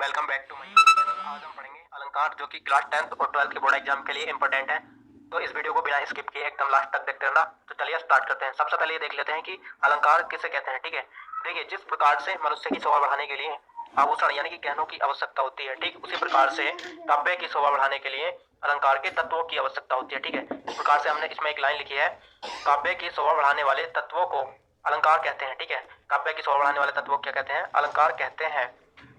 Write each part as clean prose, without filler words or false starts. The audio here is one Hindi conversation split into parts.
Welcome back to my YouTube channel. आज हम पढ़ेंगे अलंकार जो कि क्लास 10th और 12th के बोर्ड एग्जाम के लिए इंपॉर्टेंट है। तो इस वीडियो को बिना स्किप किए एकदम लास्ट तक देखते रहना। तो चलिए स्टार्ट करते हैं। सबसे पहले ये देख लेते हैं कि अलंकार किसे कहते हैं। ठीक है, देखिए जिस प्रकार से मनुष्य की शोभा बढ़ाने के लिए आभूषण यानी कि गहनों की आवश्यकता होती है, ठीक उसी प्रकार से काव्य की शोभा बढ़ाने के लिए अलंकार के तत्वों की आवश्यकता होती है। ठीक है, इस प्रकार से हमने इसमें एक लाइन लिखी है, काव्य की शोभा बढ़ाने वाले तत्वों को अलंकार कहते हैं। ठीक है, काव्य की शोभा बढ़ाने वाले तत्वों क्या कहते हैं? अलंकार कहते हैं।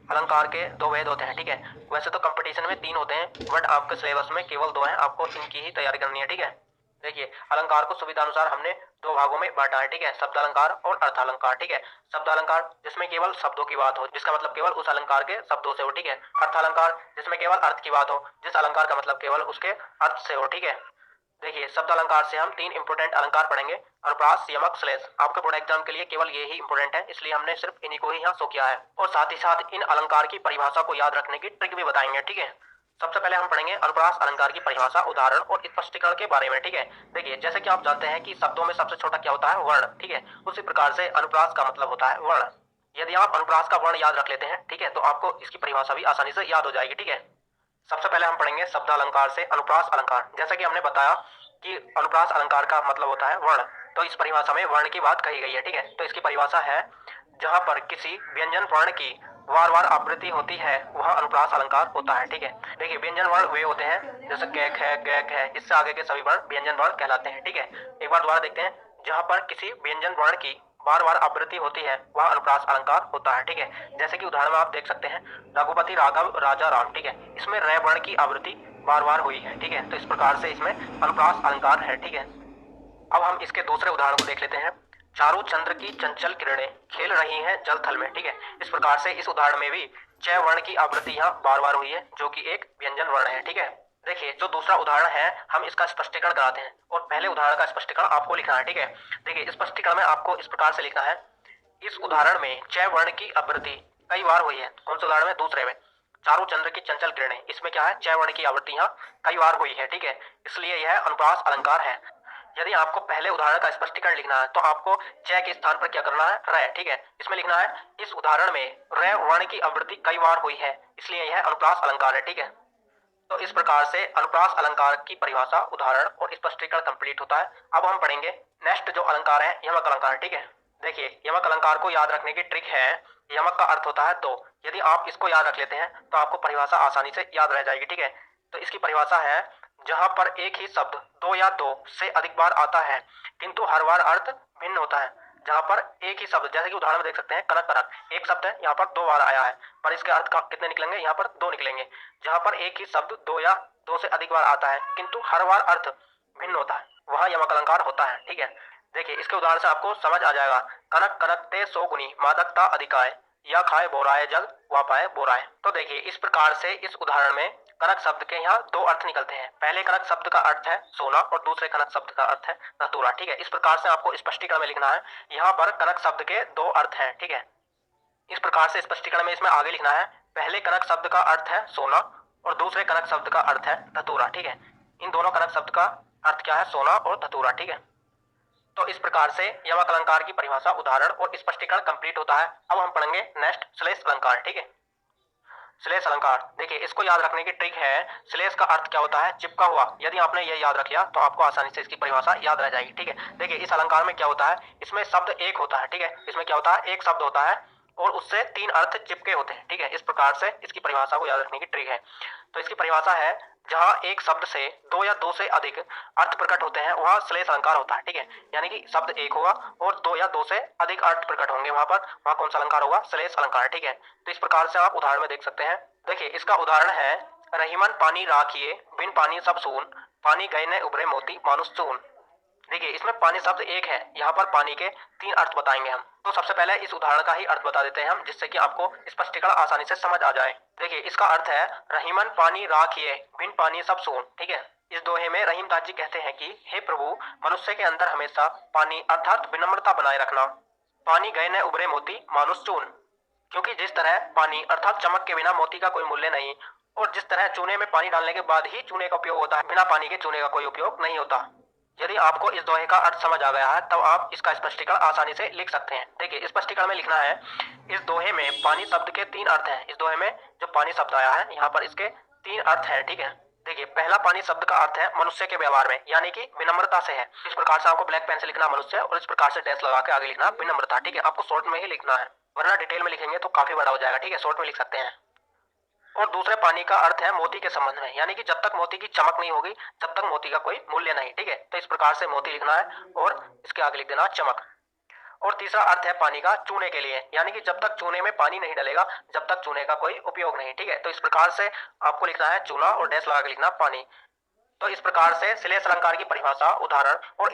अलंकार के दो भेद होते हैं। ठीक है, वैसे तो कंपटीशन में 3 होते हैं, बट आपके सिलेबस में केवल 2 हैं, आपको इनकी ही तैयारी करनी है। ठीक है, देखिए अलंकार को सुविधा अनुसार हमने 2 भागों में बांटा है। ठीक है, शब्द अलंकार और अर्थ अलंकार। ठीक है, शब्द अलंकार जिसमें केवल शब्दों की बात हो, जिसका मतलब केवल उस अलंकार के शब्दों से हो। ठीक है, अर्थ अलंकार जिसमें केवल अर्थ की बात हो, जिस अलंकार का मतलब केवल उसके अर्थ से हो। ठीक है, देखिए शब्द अलंकार से हम 3 इंपोर्टेंट अलंकार पढ़ेंगे, अनुप्रास, यमक, श्लेष। आपके बोर्ड एग्जाम के लिए केवल ये ही इंपोर्टेंट है, इसलिए हमने सिर्फ इन्हीं को ही यहाँ शो किया है। और साथ ही साथ इन अलंकार की परिभाषा को याद रखने की ट्रिक भी बताएंगे। ठीक है, सबसे पहले हम पढ़ेंगे अनुप्रास अलंकार की परिभाषा, उदाहरण और स्पष्टीकरण के बारे में। ठीक है, देखिए जैसे कि आप जानते हैं कि शब्दों में सबसे छोटा क्या होता है? वर्ण। ठीक है, उसी प्रकार से अनुप्रास का मतलब होता है वर्ण। यदि आप अनुप्रास का वर्ण याद रख लेते हैं, ठीक है, तो आपको इसकी परिभाषा भी आसानी से याद हो जाएगी। ठीक है, सबसे पहले हम पढ़ेंगे शब्द अलंकार से अनुप्रास अलंकार। जैसा कि हमने बताया कि अनुप्रास अलंकार का मतलब होता है वर्ण, तो इस परिभाषा में वर्ण की बात कही गई है। ठीक है, तो इसकी परिभाषा है, जहां पर किसी व्यंजन वर्ण की बार बार आवृत्ति होती है वह अनुप्रास अलंकार होता है। ठीक है, देखिए व्यंजन वर्ण वे होते हैं जैसे कैक है, गैक है, इससे आगे के सभी वर्ण व्यंजन वर्ण कहलाते हैं। ठीक है, एक बार दोबारा देखते हैं, जहां पर किसी व्यंजन वर्ण की बार बार आवृत्ति होती है वह अनुप्रास अलंकार होता है। ठीक है, जैसे कि उदाहरण में आप देख सकते हैं, रघुपति राघव राजा राम। ठीक है, इसमें रे वर्ण की आवृत्ति बार बार हुई है। ठीक है, तो इस प्रकार से इसमें अनुप्रास अलंकार है। ठीक है, अब हम इसके दूसरे उदाहरण को देख लेते हैं, चारों चंद्र की चंचल किरणें खेल रही हैं जल थल में। ठीक है, इस प्रकार से इस उदाहरण में भी च वर्ण की आवृत्ति यहाँ बार बार हुई है, जो कि एक व्यंजन वर्ण है। ठीक है, देखिए जो दूसरा उदाहरण है हम इसका स्पष्टीकरण कराते हैं, और पहले उदाहरण का स्पष्टीकरण आपको लिखना है। ठीक है, देखिए स्पष्टीकरण में आपको इस प्रकार से लिखना है, इस उदाहरण में च वर्ण की आवृत्ति कई बार हुई है। कौन से उदाहरण में? दूसरे में, चारों चंद्र की चंचल किरणें, इसमें क्या है? च वर्ण की आवृत्ति यहाँ कई बार हुई है। ठीक है, इसलिए यह अनुप्रास अलंकार है। यदि आपको पहले उदाहरण का स्पष्टीकरण लिखना है तो आपको च के स्थान पर क्या करना है? रे। ठीक है, इसमें लिखना है, इस उदाहरण में रे वर्ण की आवृत्ति कई बार हुई है, इसलिए यह अनुप्रास अलंकार है। ठीक है, तो इस प्रकार से अनुप्रास अलंकार की परिभाषा, उदाहरण और स्पष्टीकरण कंप्लीट होता है। अब हम पढ़ेंगे नेक्स्ट जो अलंकार है, यमक अलंकार। ठीक है, देखिए यमक अलंकार को याद रखने की ट्रिक है, यमक का अर्थ होता है दो। यदि आप इसको याद रख लेते हैं तो आपको परिभाषा आसानी से याद रह जाएगी। ठीक है, तो इसकी परिभाषा है, जहां पर एक ही शब्द दो या दो से अधिक बार आता है किंतु हर बार अर्थ भिन्न होता है। जहां पर एक ही शब्द, जैसे कि उदाहरण में देख सकते हैं कनक कनक, एक शब्द है, यहाँ पर 2 बार आया है, पर इसके अर्थ कितने निकलेंगे? यहाँ पर 2 निकलेंगे। जहां पर एक ही शब्द 2 या 2 से अधिक बार आता है किंतु हर बार अर्थ भिन्न होता है, वह यमक अलंकार होता है। ठीक है, देखिए इसके उदाहरण से आपको समझ आ जाएगा, कनक कनक ते सो गुनी मादकता अधिकाय, या खाए बोराए जग वा पाए बोराए। तो देखिए इस प्रकार से इस उदाहरण में कनक शब्द के यहाँ 2 अर्थ निकलते हैं। पहले कनक शब्द का अर्थ है सोना और दूसरे कनक शब्द का अर्थ है धतूरा। ठीक है, इस प्रकार से आपको स्पष्टीकरण में लिखना है, यहाँ पर कनक शब्द के 2 अर्थ हैं। ठीक है, इस प्रकार से स्पष्टीकरण में इसमें आगे लिखना है, पहले कनक शब्द का अर्थ है सोना और दूसरे कनक शब्द का अर्थ है धतूरा। ठीक है, इन दोनों कनक शब्द का अर्थ क्या है? सोना और धतूरा। ठीक है, तो इस प्रकार से यमक अलंकार की परिभाषा, उदाहरण और स्पष्टीकरण कंप्लीट होता है। अब हम पढ़ेंगे नेक्स्ट श्लेष अलंकार। ठीक है, श्लेष अलंकार, देखिए इसको याद रखने की ट्रिक है, श्लेष का अर्थ क्या होता है? चिपका हुआ। यदि आपने ये याद रख लिया तो आपको आसानी से इसकी परिभाषा याद रह जाएगी। ठीक है, देखिए इस अलंकार में क्या होता है, इसमें शब्द एक होता है। ठीक है, इसमें क्या होता है? एक शब्द होता है और उससे 3 अर्थ चिपके होते हैं। ठीक है, इस प्रकार से इसकी परिभाषा को याद रखने की ट्रिक है। तो इसकी परिभाषा है, जहां एक शब्द से 2 या 2 से अधिक अर्थ प्रकट होते हैं वह श्लेष अलंकार होता है। ठीक है, यानी कि शब्द एक होगा और 2 या 2 से अधिक अर्थ प्रकट होंगे, वहां कौन सा अलंकार होगा? श्लेष अलंकार। ठीक है, तो इस प्रकार से आप उदाहरण में देख सकते हैं, देखिए इसका उदाहरण है, रहीमन पानी राखिए बिन पानी सब सून, पानी गए न उभरे मोती मानुष चून। देखिए इसमें पानी शब्द एक है, यहाँ पर पानी के 3 अर्थ बताएंगे हम। तो सबसे पहले इस उदाहरण का ही अर्थ बता देते हैं हम, जिससे कि आपको स्पष्टीकरण आसानी से समझ आ जाए। देखिए इसका अर्थ है, रहीमन पानी राखिए बिन पानी सब सून। ठीक है, इस दोहे में रहीम दास जी कहते हैं कि हे प्रभु, मनुष्य के अंदर हमेशा पानी अर्थात विनम्रता बनाए रखना। पानी गए न उभरे मोती मानुष चून, क्योंकि जिस तरह पानी अर्थात चमक के बिना मोती का कोई मूल्य नहीं, और जिस तरह चूने में पानी डालने के बाद ही चूने का उपयोग होता है, बिना पानी के चूने का कोई उपयोग नहीं होता। यदि आपको इस दोहे का अर्थ समझ आ गया है तब आप इसका स्पष्टीकरण आसानी से लिख सकते हैं। देखिए स्पष्टीकरण में लिखना है, इस दोहे में पानी शब्द के 3 अर्थ हैं। इस दोहे में जो पानी शब्द आया है यहाँ पर इसके 3 अर्थ हैं, ठीक है। देखिए पहला पानी शब्द का अर्थ है मनुष्य के व्यवहार में, यानी कि विनम्रता से है। इस प्रकार से आपको ब्लैक पेन से लिखना मनुष्य और इस प्रकार से डैश लगा के आगे लिखना विनम्रता, ठीक है। आपको शॉर्ट में ही लिखना है, वरना डिटेल में लिखेंगे तो काफी बड़ा हो जाएगा, ठीक है। शॉर्ट में लिख सकते हैं। और दूसरे पानी का अर्थ है मोती के संबंध में, यानी कि जब तक मोती की चमक नहीं होगी जब तक मोती का कोई मूल्य नहीं, ठीक है। तो इस प्रकार से मोती लिखना है और इसके आगे लिख देना चमक। और तीसरा अर्थ है पानी का चूने के लिए, यानी कि जब तक चूने में पानी नहीं डलेगा जब तक चूने का कोई उपयोग नहीं, ठीक है। तो इस प्रकार से आपको लिखना है चूना और डैश लगा के लिखना पानी। तो इस प्रकार से श्लेष अलंकार की परिभाषा, उदाहरण और